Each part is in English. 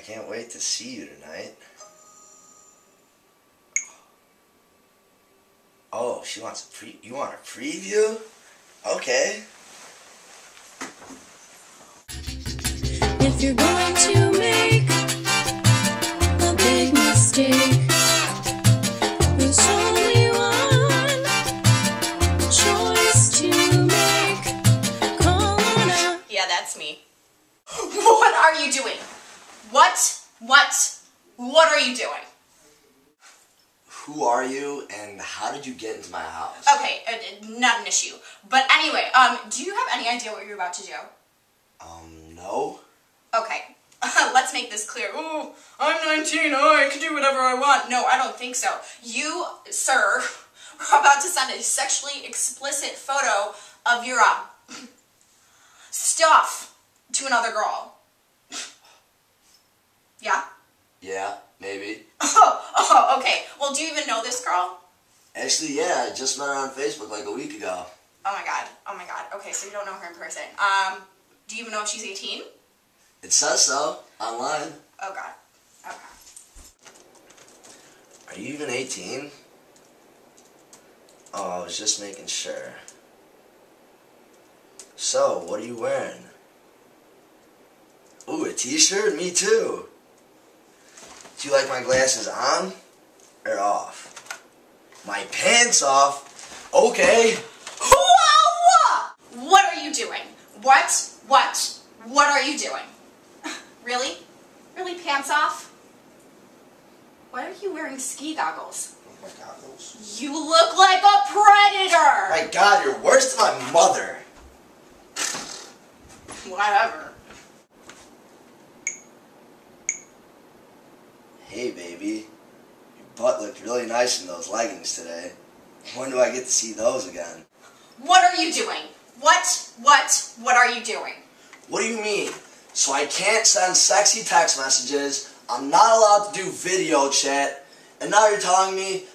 can't wait to see you tonight. Oh, she wants you want a preview? Okay. If you're going to make a big mistake, there's only one choice to make. Call on a... Yeah, that's me. What are you doing? What are you doing? Who are you and how did you get into my house? Okay, not an issue. But anyway, do you have any idea what you're about to do? No. Okay, let's make this clear. Ooh, I'm 19, I can do whatever I want. No, I don't think so. You, sir, are about to send a sexually explicit photo of your, stuff to another girl. Yeah? Yeah, maybe. Oh, okay. Well, do you even know this girl? Actually, yeah, I just met her on Facebook like a week ago. Oh my god. Okay, so you don't know her in person. Do you even know if she's 18? It says so, online. Oh god. Okay. Are you even 18? Oh, I was just making sure. So, what are you wearing? Ooh, a t-shirt? Me too. Do you like my glasses on or off? My pants off? Okay. Whoa! What are you doing? What are you doing? Really? Really, pants off? Why are you wearing ski goggles? My goggles? You look like a predator! My God, you're worse than my mother. Whatever. Hey, baby. Your butt looked really nice in those leggings today. When do I get to see those again? What are you doing? What are you doing? What do you mean? So I can't send sexy text messages, I'm not allowed to do video chat, and now you're telling me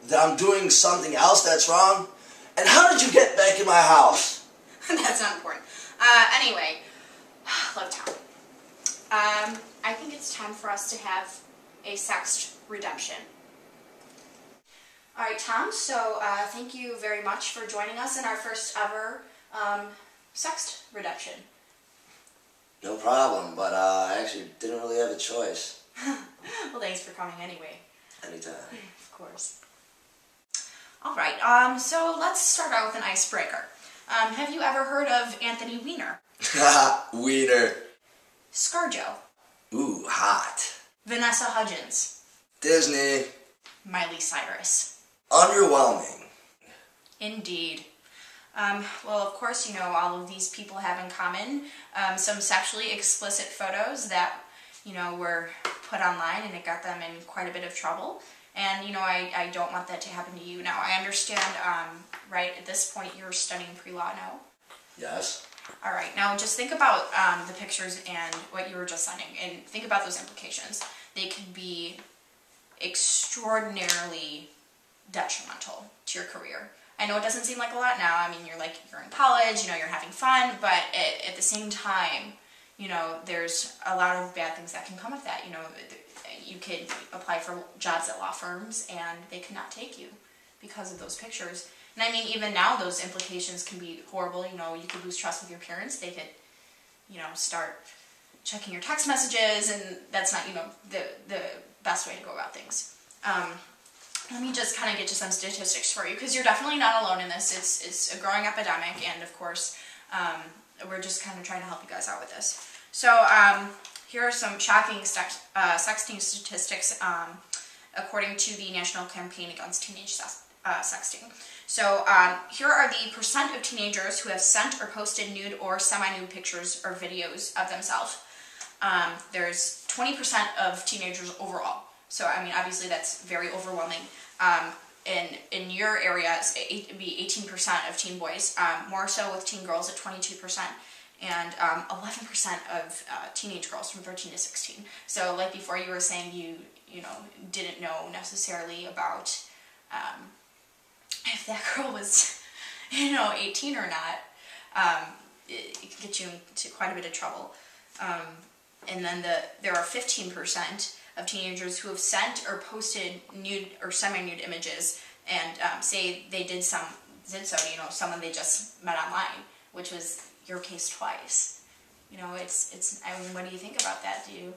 that I'm doing something else that's wrong? And how did you get back in my house? That's not important. Anyway, look, Tom. I think it's time for us to have a sext redemption. Alright, Tom, so thank you very much for joining us in our first ever sext redemption. No problem, but I actually didn't really have a choice. Well, thanks for coming anyway. Anytime. Of course. Alright, so let's start out with an icebreaker. Have you ever heard of Anthony Weiner? Wiener. Scarjo. Ooh, hot. Vanessa Hudgens. Disney. Miley Cyrus. Underwhelming. Indeed. Well, of course, you know, all of these people have in common some sexually explicit photos that, you know, were put online and it got them in quite a bit of trouble. And, you know, I don't want that to happen to you. Now, I understand, right, at this point you're studying pre-law now? Yes. All right, now just think about the pictures and what you were just sending, and think about those implications. They could be extraordinarily detrimental to your career. I know it doesn't seem like a lot now. I mean, you're in college, you know, you're having fun, but at the same time, you know, there's a lot of bad things that can come of that. You know, you could apply for jobs at law firms and they could not take you because of those pictures. And I mean, even now those implications can be horrible. You know, you could lose trust with your parents. They could, you know, start checking your text messages, and that's not, you know, the best way to go about things. Let me just kind of get to some statistics for you, because you're definitely not alone in this. It's a growing epidemic, and of course, we're just kind of trying to help you guys out with this. So here are some shocking sexting statistics according to the National Campaign Against Teenage Sexting. So here are the percent of teenagers who have sent or posted nude or semi-nude pictures or videos of themselves. There's 20% of teenagers overall. So, I mean, obviously that's very overwhelming. In your area, it'd be 18% of teen boys, more so with teen girls at 22%, and 11% of teenage girls from 13 to 16. So, like before, you were saying you know, didn't know necessarily about if that girl was, you know, 18 or not. It could get you into quite a bit of trouble. And then there are 15% of teenagers who have sent or posted nude or semi-nude images and say they did so, someone they just met online, which was your case twice. You know, it's. I mean, what do you think about that? Do you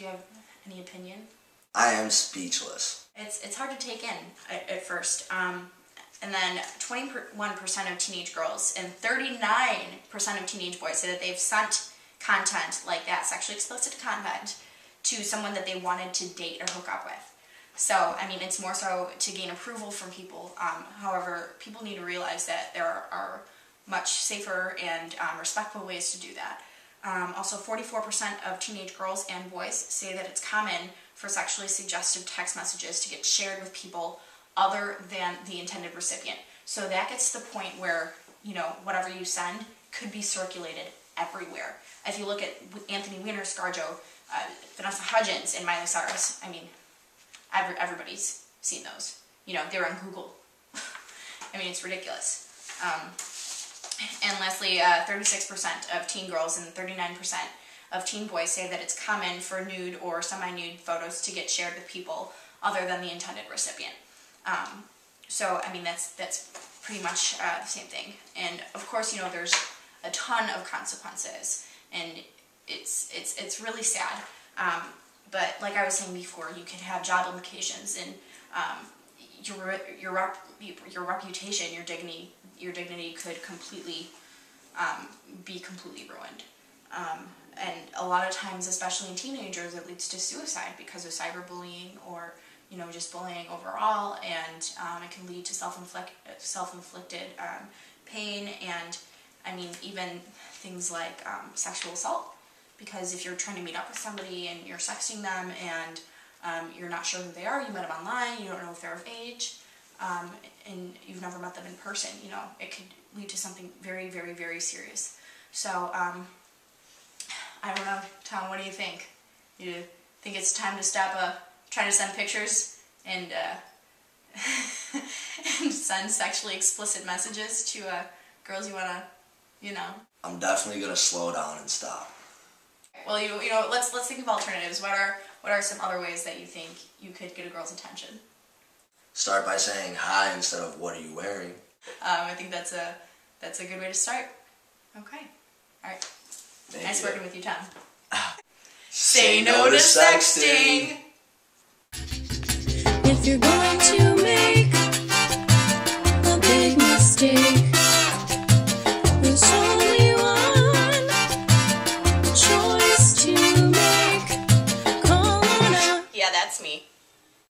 have any opinion? I am speechless. It's hard to take in at first. And then 21% of teenage girls and 39% of teenage boys say that they've sent content like that, sexually explicit content, to someone that they wanted to date or hook up with. So, I mean, it's more so to gain approval from people. However, people need to realize that there are much safer and respectful ways to do that. Also, 44% of teenage girls and boys say that it's common for sexually suggestive text messages to get shared with people other than the intended recipient. So that gets to the point where, you know, whatever you send could be circulated everywhere. If you look at Anthony Weiner, ScarJo, Vanessa Hudgens, and Miley Cyrus, I mean, everybody's seen those. You know, they're on Google. I mean, it's ridiculous. And lastly, 36% of teen girls and 39% of teen boys say that it's common for nude or semi-nude photos to get shared with people other than the intended recipient. So, I mean, that's pretty much the same thing. And of course, you know, there's a ton of consequences, and it's really sad. But like I was saying before, you could have job implications, and your reputation, your dignity could completely be completely ruined. And a lot of times, especially in teenagers, it leads to suicide because of cyberbullying or, you know, just bullying overall, and it can lead to self-inflicted pain, and I mean, even things like sexual assault. Because if you're trying to meet up with somebody and you're sexting them and you're not sure who they are, you met them online, you don't know if they're of age, and you've never met them in person, you know, it could lead to something very, very, very serious. So, I don't know, Tom, what do you think? You think it's time to stop trying to send pictures and and send sexually explicit messages to girls you want to, you know? I'm definitely going to slow down and stop. Well, you know, let's think of alternatives. What are some other ways that you think you could get a girl's attention? Start by saying hi instead of what are you wearing. I think that's a good way to start. Okay. All right. Nice working with you, Tom. Say no to sexting! If you're going to